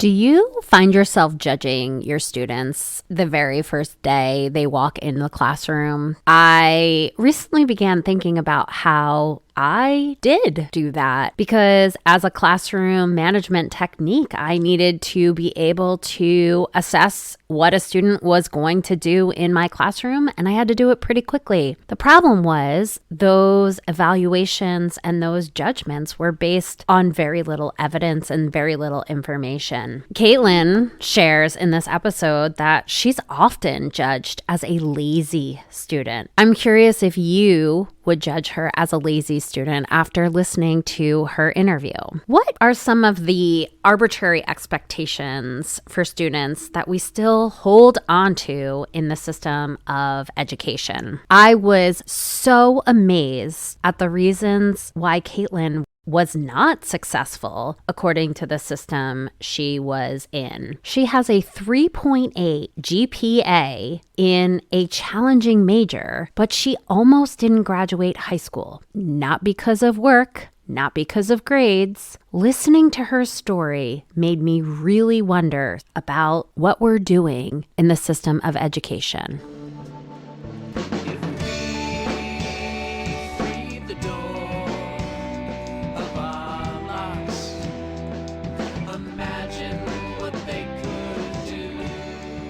Do you find yourself judging your students the very first day they walk in the classroom? I recently began thinking about how I did do that because as a classroom management technique, I needed to be able to assess what a student was going to do in my classroom, and I had to do it pretty quickly. The problem was those evaluations and those judgments were based on very little evidence and very little information. Kaitlyn shares in this episode that she's often judged as a lazy student. I'm curious if you would judge her as a lazy student after listening to her interview. What are some of the arbitrary expectations for students that we still hold on to in the system of education? I was so amazed at the reasons why Kaitlyn was not successful according to the system she was in. She has a 3.8 GPA in a challenging major, but she almost didn't graduate high school. Not because of work, not because of grades. Listening to her story made me really wonder about what we're doing in the system of education.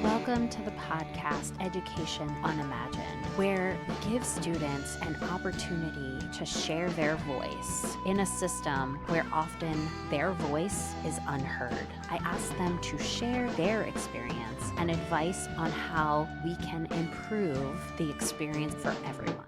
Welcome to the podcast Education Unimagined, where we give students an opportunity to share their voice in a system where often their voice is unheard. I ask them to share their experience and advice on how we can improve the experience for everyone.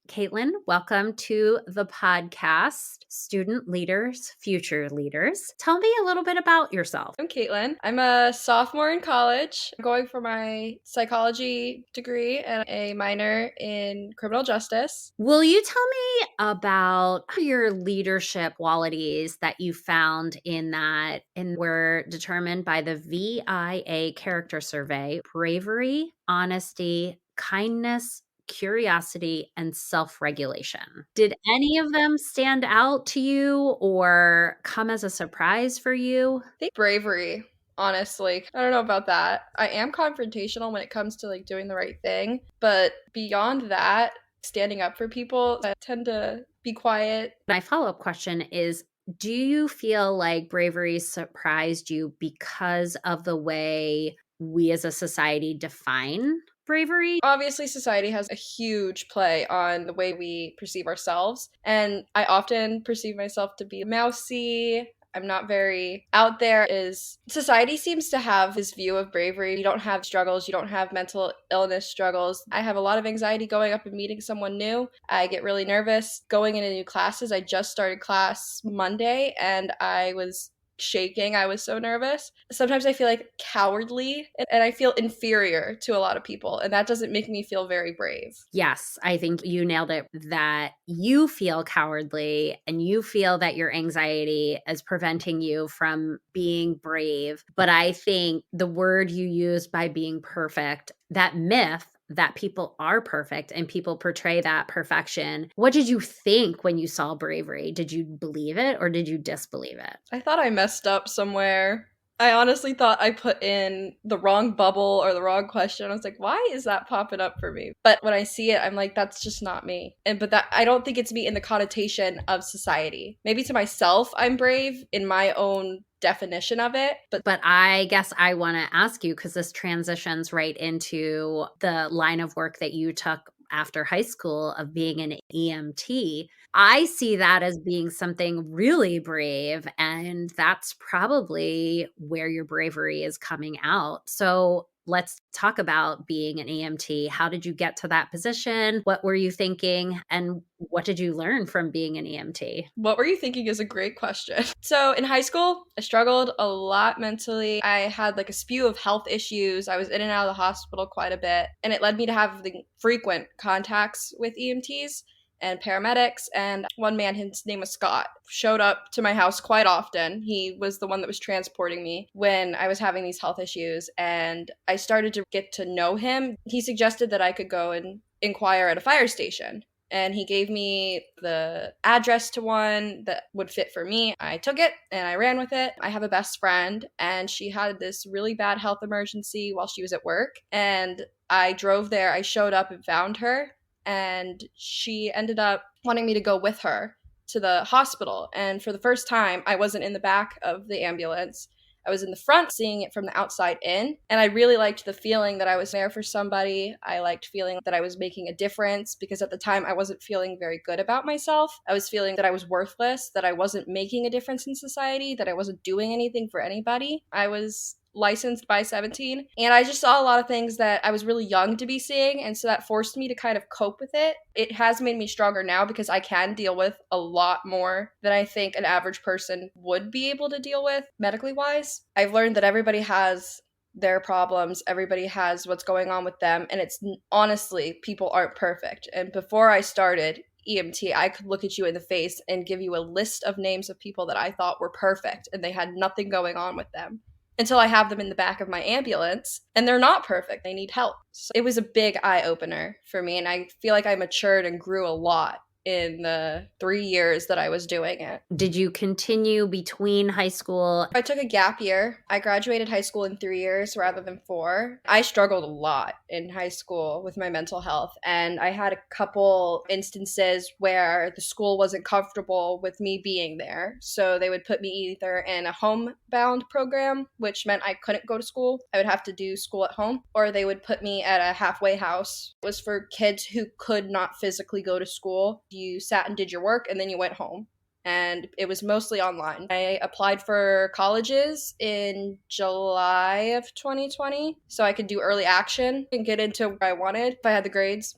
Kaitlyn, welcome to the podcast, Student Leaders, Future Leaders. Tell me a little bit about yourself. I'm Kaitlyn. I'm a sophomore in college. I'm going for my psychology degree and a minor in criminal justice. Will you tell me about your leadership qualities that you found in that and were determined by the VIA character survey: bravery, honesty, kindness, curiosity, and self-regulation? Did any of them stand out to you or come as a surprise for you? I think bravery, honestly. I don't know about that. I am confrontational when it comes to doing the right thing, but beyond that, standing up for people, I tend to be quiet. My follow-up question is, do you feel like bravery surprised you because of the way we as a society define bravery? Obviously, society has a huge play on the way we perceive ourselves, and I often perceive myself to be mousy. I'm not very out there. Is society seems to have this view of bravery. You don't have struggles, you don't have mental illness struggles. I have a lot of anxiety going up and meeting someone new. I get really nervous going into new classes. I just started class Monday and I was shaking. I was so nervous. Sometimes I feel cowardly and I feel inferior to a lot of people, and that doesn't make me feel very brave. Yes, I think you nailed it, that you feel cowardly and you feel that your anxiety is preventing you from being brave. But I think the word you used by being perfect, that myth that people are perfect and people portray that perfection. What did you think when you saw bravery? Did you believe it or did you disbelieve it? I thought I messed up somewhere. I honestly thought I put in the wrong bubble or the wrong question. I was like, why is that popping up for me? But when I see it, I'm like, that's just not me. But that I don't think it's me in the connotation of society. Maybe to myself, I'm brave in my own definition of it. But I guess I want to ask you, because this transitions right into the line of work that you took after high school of being an EMT. I see that as being something really brave, and that's probably where your bravery is coming out. So let's talk about being an EMT. How did you get to that position? What were you thinking? And what did you learn from being an EMT? What were you thinking is a great question. So in high school, I struggled a lot mentally. I had a spew of health issues. I was in and out of the hospital quite a bit, and it led me to have the frequent contacts with EMTs and paramedics. And one man, his name was Scott, showed up to my house quite often. He was the one that was transporting me when I was having these health issues, and I started to get to know him. He suggested that I could go and inquire at a fire station. and he gave me the address to one that would fit for me. I took it and I ran with it. I have a best friend, and she had this really bad health emergency while she was at work, and I drove there. I showed up and found her, and she ended up wanting me to go with her to the hospital. And for the first time, I wasn't in the back of the ambulance. I was in the front, seeing it from the outside in. And I really liked the feeling that I was there for somebody. I liked feeling that I was making a difference, because at the time I wasn't feeling very good about myself. I was feeling that I was worthless, that I wasn't making a difference in society, that I wasn't doing anything for anybody. I was licensed by 17, and I just saw a lot of things that I was really young to be seeing, and so that forced me to kind of cope with it. It has made me stronger now, because I can deal with a lot more than I think an average person would be able to deal with medically wise. I've learned that everybody has their problems, everybody has what's going on with them, and it's honestly, people aren't perfect. And before I started EMT, I could look at you in the face and give you a list of names of people that I thought were perfect and they had nothing going on with them, until I have them in the back of my ambulance and they're not perfect. They need help. So it was a big eye opener for me, and I feel like I matured and grew a lot in the 3 years that I was doing it. Did you continue between high school? I took a gap year. I graduated high school in 3 years rather than 4. I struggled a lot in high school with my mental health, and I had a couple instances where the school wasn't comfortable with me being there. So they would put me either in a homebound program, which meant I couldn't go to school. I would have to do school at home, or they would put me at a halfway house. It was for kids who could not physically go to school. You sat and did your work and then you went home. And it was mostly online. I applied for colleges in July of 2020 so I could do early action and get into where I wanted if I had the grades.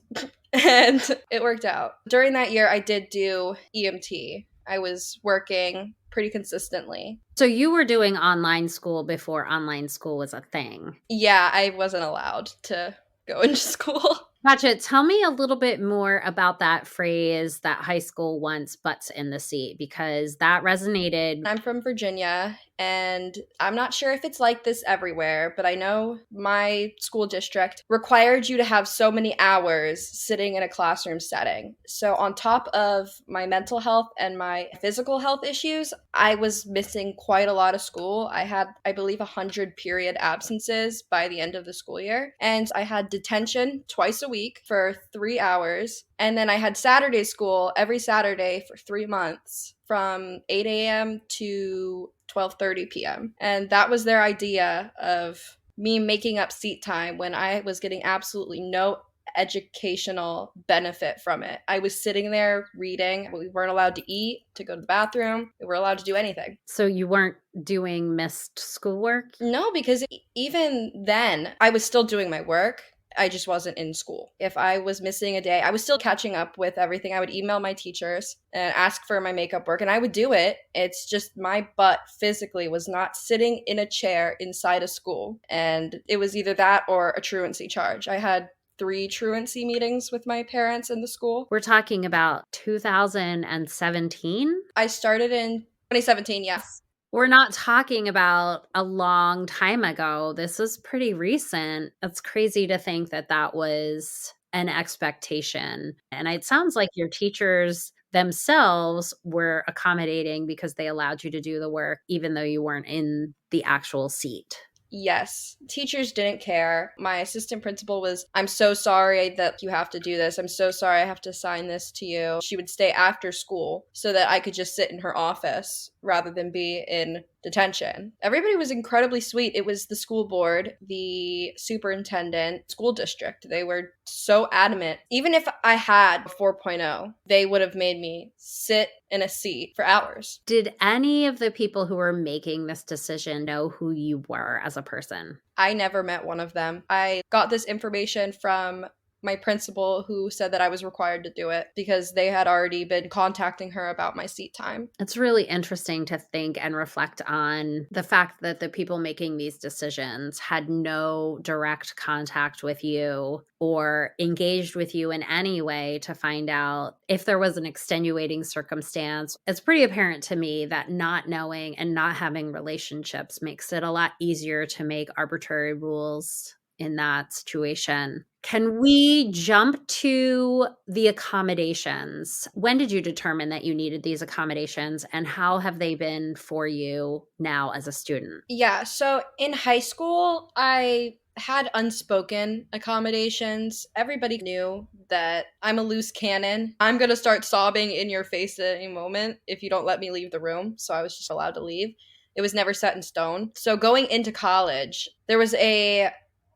And it worked out. During that year, I did do EMT. I was working pretty consistently. So you were doing online school before online school was a thing. Yeah, I wasn't allowed to go into school. Gotcha. Tell me a little bit more about that phrase, that high school wants butts in the seat, because that resonated. I'm from Virginia, and I'm not sure if it's like this everywhere, but I know my school district required you to have so many hours sitting in a classroom setting. So on top of my mental health and my physical health issues, I was missing quite a lot of school. I had, I believe, 100 period absences by the end of the school year, and I had detention twice a week for 3 hours. And then I had Saturday school every Saturday for 3 months from 8 a.m. to 12:30 p.m. And that was their idea of me making up seat time when I was getting absolutely no educational benefit from it. I was sitting there reading. We weren't allowed to eat, to go to the bathroom. We were allowed to do anything. So you weren't doing missed schoolwork? No, because even then, I was still doing my work. I just wasn't in school. If I was missing a day, I was still catching up with everything. I would email my teachers and ask for my makeup work, and I would do it. It's just my butt physically was not sitting in a chair inside a school. And it was either that or a truancy charge. I had 3 truancy meetings with my parents in the school. We're talking about 2017? I started in 2017, yes. We're not talking about a long time ago. This is pretty recent. It's crazy to think that that was an expectation. And it sounds like your teachers themselves were accommodating because they allowed you to do the work, even though you weren't in the actual seat. Yes, teachers didn't care. My assistant principal was, I'm so sorry that you have to do this. I'm so sorry I have to assign this to you. She would stay after school so that I could just sit in her office rather than be in detention. Everybody was incredibly sweet. It was the school board, the superintendent, school district. They were so adamant. Even if I had a 4.0, they would have made me sit in a seat for hours. Did any of the people who were making this decision know who you were as a person? I never met one of them. I got this information from my principal, who said that I was required to do it because they had already been contacting her about my seat time. It's really interesting to think and reflect on the fact that the people making these decisions had no direct contact with you or engaged with you in any way to find out if there was an extenuating circumstance. It's pretty apparent to me that not knowing and not having relationships makes it a lot easier to make arbitrary rules in that situation. Can we jump to the accommodations? When did you determine that you needed these accommodations, and how have they been for you now as a student? Yeah, so in high school, I had unspoken accommodations. Everybody knew that I'm a loose cannon. I'm going to start sobbing in your face at any moment if you don't let me leave the room. So I was just allowed to leave. It was never set in stone. So going into college, there was a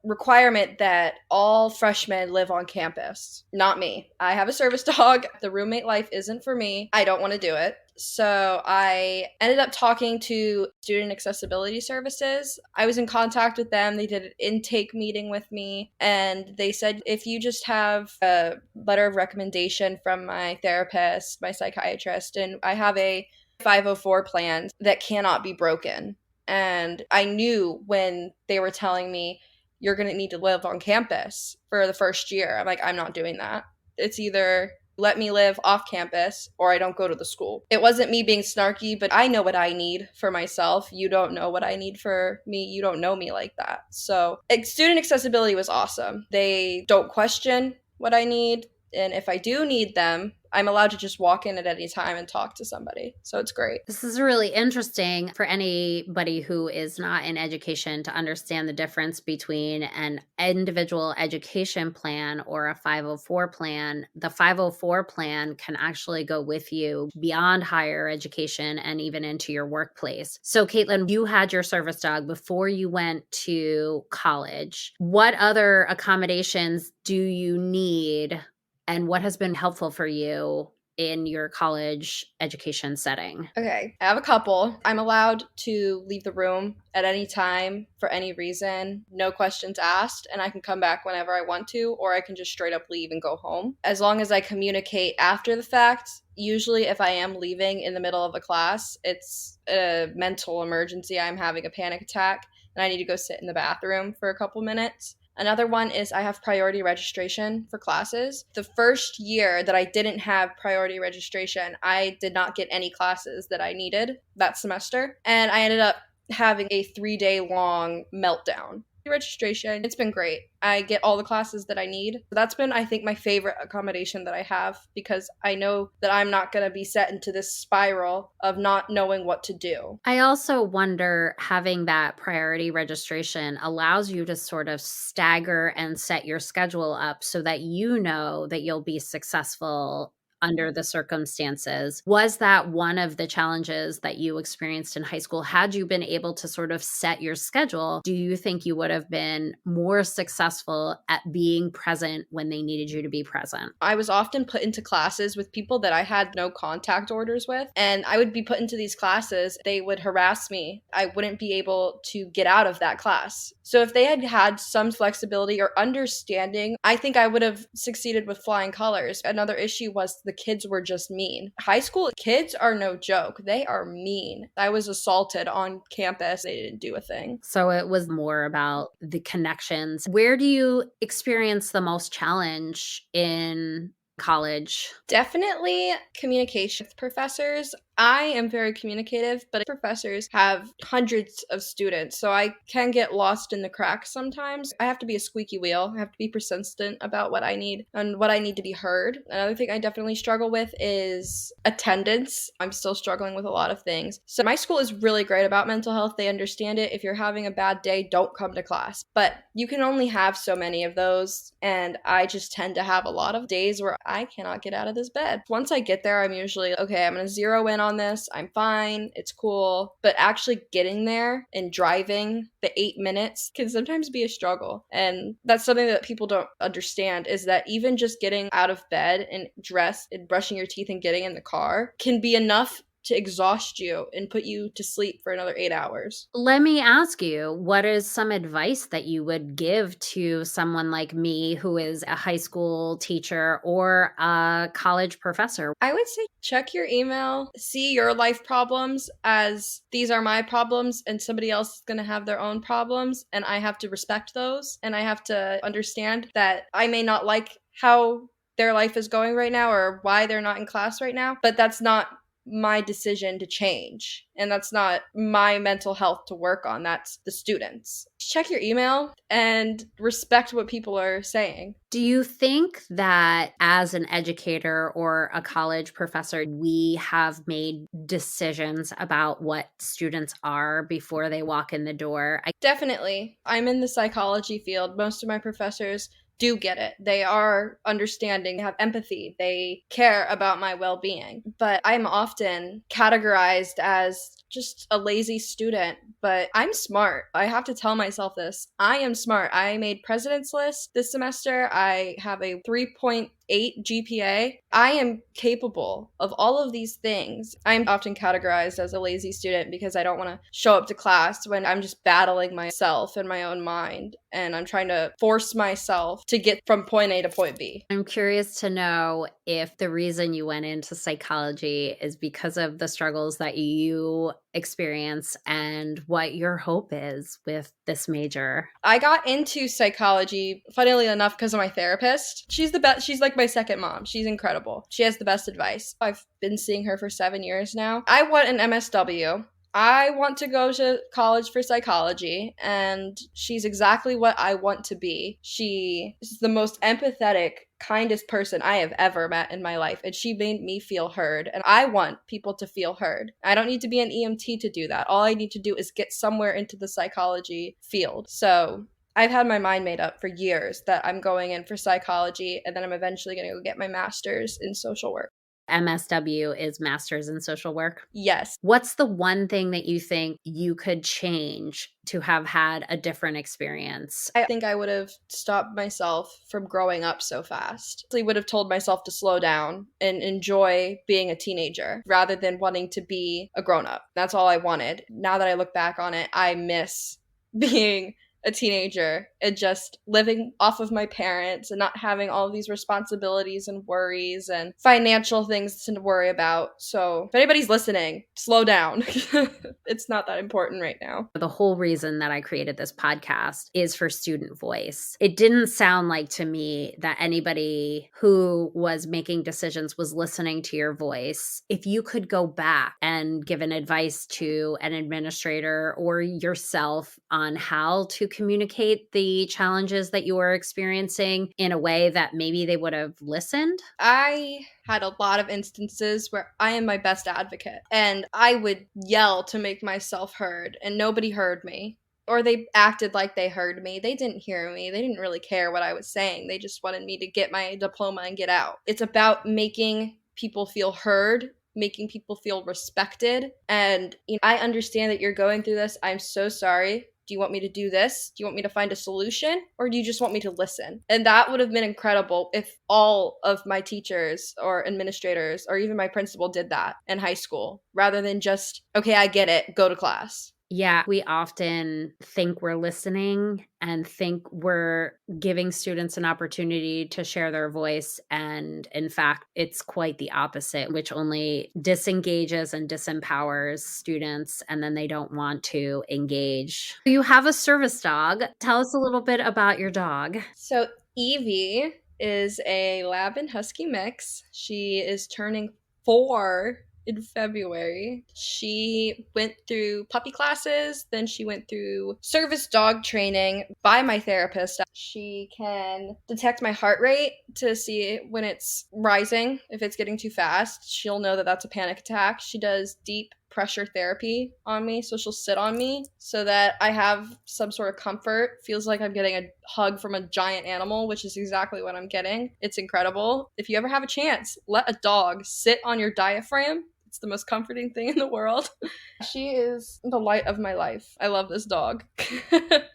requirement that all freshmen live on campus. Not me. I have a service dog. The roommate life isn't for me. I don't want to do it. So I ended up talking to student accessibility services. I was in contact with them. They did an intake meeting with me, and they said if you just have a letter of recommendation from my therapist, my psychiatrist, and I have a 504 plan that cannot be broken. And I knew when they were telling me you're going to need to live on campus for the first year. I'm like, I'm not doing that. It's either let me live off campus or I don't go to the school. It wasn't me being snarky, but I know what I need for myself. You don't know what I need for me. You don't know me like that. So student accessibility was awesome. They don't question what I need. And if I do need them, I'm allowed to just walk in at any time and talk to somebody. So it's great. This is really interesting for anybody who is not in education to understand the difference between an individual education plan or a 504 plan. The 504 plan can actually go with you beyond higher education and even into your workplace. So, Kaitlyn, you had your service dog before you went to college. What other accommodations do you need, and what has been helpful for you in your college education setting? Okay, I have a couple. I'm allowed to leave the room at any time for any reason, no questions asked, and I can come back whenever I want to, or I can just straight up leave and go home. As long as I communicate after the fact, usually if I am leaving in the middle of a class, it's a mental emergency. I'm having a panic attack and I need to go sit in the bathroom for a couple minutes. Another one is I have priority registration for classes. The first year that I didn't have priority registration, I did not get any classes that I needed that semester. And I ended up having a 3-day long meltdown. Registration, it's been great. I get all the classes that I need. That's been, I think, my favorite accommodation that I have because I know that I'm not going to be set into this spiral of not knowing what to do. I also wonder, having that priority registration allows you to sort of stagger and set your schedule up so that you know that you'll be successful under the circumstances. Was that one of the challenges that you experienced in high school? Had you been able to sort of set your schedule, do you think you would have been more successful at being present when they needed you to be present? I was often put into classes with people that I had no contact orders with, and I would be put into these classes. They would harass me. I wouldn't be able to get out of that class. So if they had had some flexibility or understanding, I think I would have succeeded with flying colors. Another issue was the kids were just mean. High school kids are no joke. They are mean. I was assaulted on campus. They didn't do a thing. So it was more about the connections. Where do you experience the most challenge in college? Definitely communication with professors. I am very communicative, but professors have hundreds of students, so I can get lost in the cracks sometimes. I have to be a squeaky wheel. I have to be persistent about what I need and what I need to be heard. Another thing I definitely struggle with is attendance. I'm still struggling with a lot of things. So my school is really great about mental health. They understand it. If you're having a bad day, don't come to class. But you can only have so many of those, and I just tend to have a lot of days where I cannot get out of this bed. Once I get there, I'm usually, okay, I'm going to zero in on this. I'm fine. It's cool. But actually getting there and driving the 8 minutes can sometimes be a struggle. And that's something that people don't understand, is that even just getting out of bed and dressed and brushing your teeth and getting in the car can be enough to exhaust you and put you to sleep for another 8 hours. Let me ask you, what is some advice that you would give to someone like me who is a high school teacher or a college professor? I would say check your email, see your life problems as these are my problems and somebody else is going to have their own problems, and I have to respect those, and I have to understand that I may not like how their life is going right now or why they're not in class right now, but that's not my decision to change. And that's not my mental health to work on. That's the students. Check your email and respect what people are saying. Do you think that as an educator or a college professor, we have made decisions about what students are before they walk in the door? Definitely. I'm in the psychology field. Most of my professors do get it. They are understanding, have empathy, they care about my well being. But I'm often categorized as just a lazy student, but I'm smart. I have to tell myself this. I am smart. I made president's list this semester. I have a 3.8 GPA. I am capable of all of these things. I'm often categorized as a lazy student because I don't want to show up to class when I'm just battling myself in my own mind and I'm trying to force myself to get from point A to point B. I'm curious to know if the reason you went into psychology is because of the struggles that you experience and what your hope is with this major. I got into psychology, funnily enough, because of my therapist. She's the best. She's like my second mom. She's incredible. She has the best advice. I've been seeing her for 7 years now. I want an MSW. I want to go to college for psychology, and she's exactly what I want to be. She is the most empathetic, kindest person I have ever met in my life, and she made me feel heard, and I want people to feel heard. I don't need to be an EMT to do that. All I need to do is get somewhere into the psychology field. So I've had my mind made up for years that I'm going in for psychology, and then I'm eventually going to go get my master's in social work. MSW is Master's in Social Work. Yes. What's the one thing that you think you could change to have had a different experience? I think I would have stopped myself from growing up so fast. I would have told myself to slow down and enjoy being a teenager rather than wanting to be a grown-up. That's all I wanted. Now that I look back on it, I miss being a teenager and just living off of my parents and not having all of these responsibilities and worries and financial things to worry about. So if anybody's listening, slow down. It's not that important right now. The whole reason that I created this podcast is for student voice. It didn't sound like to me that anybody who was making decisions was listening to your voice. If you could go back and give an advice to an administrator or yourself on how to communicate the challenges that you were experiencing in a way that maybe they would have listened? I had a lot of instances where I am my best advocate and I would yell to make myself heard and nobody heard me. Or they acted like they heard me. They didn't hear me. They didn't really care what I was saying. They just wanted me to get my diploma and get out. It's about making people feel heard, making people feel respected. And I understand that you're going through this. I'm so sorry. Do you want me to do this? Do you want me to find a solution? Or do you just want me to listen? And that would have been incredible if all of my teachers or administrators or even my principal did that in high school, rather than just, okay, I get it, go to class. Yeah, we often think we're listening and think we're giving students an opportunity to share their voice. And in fact, it's quite the opposite, which only disengages and disempowers students, and then they don't want to engage. You have a service dog. Tell us a little bit about your dog. So Evie is a Lab and Husky mix. She is turning 4 in February. She went through puppy classes, then she went through service dog training by my therapist. She can detect my heart rate to see when it's rising. If it's getting too fast, she'll know that that's a panic attack. She does deep pressure therapy on me, so she'll sit on me so that I have some sort of comfort. Feels like I'm getting a hug from a giant animal, which is exactly what I'm getting. It's incredible. If you ever have a chance, let a dog sit on your diaphragm. It's the most comforting thing in the world. She is the light of my life. I love this dog.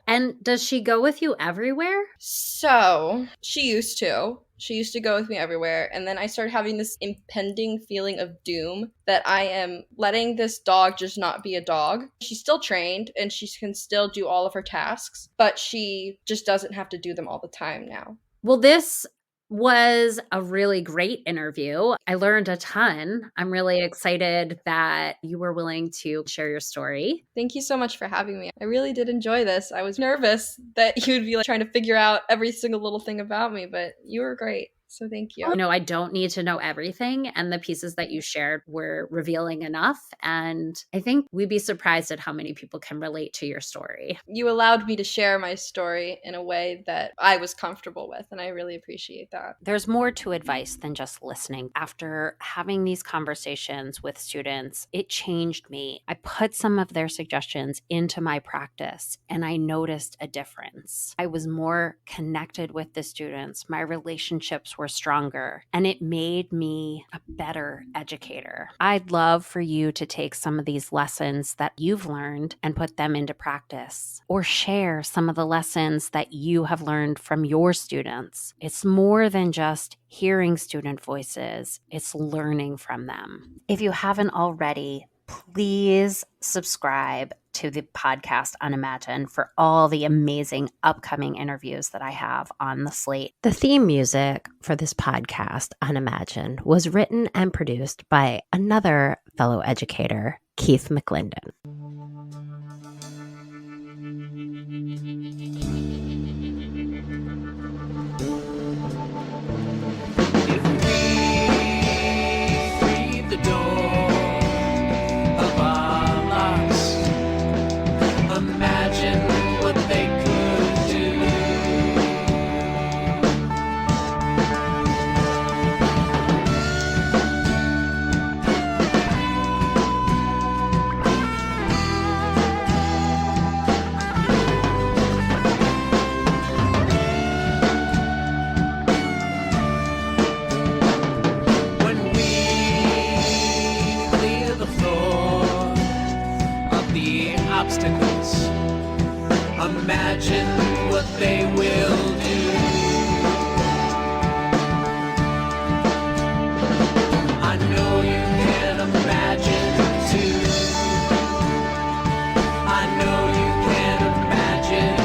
And does she go with you everywhere? So, she used to. She used to go with me everywhere. And then I started having this impending feeling of doom that I am letting this dog just not be a dog. She's still trained and she can still do all of her tasks, but she just doesn't have to do them all the time now. Well, this was a really great interview. I learned a ton. I'm really excited that you were willing to share your story. Thank you so much for having me. I really did enjoy this. I was nervous that you'd be trying to figure out every single little thing about me, but you were great. So thank you. I don't need to know everything, and the pieces that you shared were revealing enough. And I think we'd be surprised at how many people can relate to your story. You allowed me to share my story in a way that I was comfortable with, and I really appreciate that. There's more to advice than just listening. After having these conversations with students, it changed me. I put some of their suggestions into my practice, and I noticed a difference. I was more connected with the students. My relationships were stronger, and it made me a better educator. I'd love for you to take some of these lessons that you've learned and put them into practice, or share some of the lessons that you have learned from your students. It's more than just hearing student voices, it's learning from them. If you haven't already, please subscribe to the podcast Unimagine for all the amazing upcoming interviews that I have on the slate. The theme music for this podcast, Unimagine, was written and produced by another fellow educator, Keith McClendon. Obstacles. Imagine what they will do. I know you can imagine too. I know you can imagine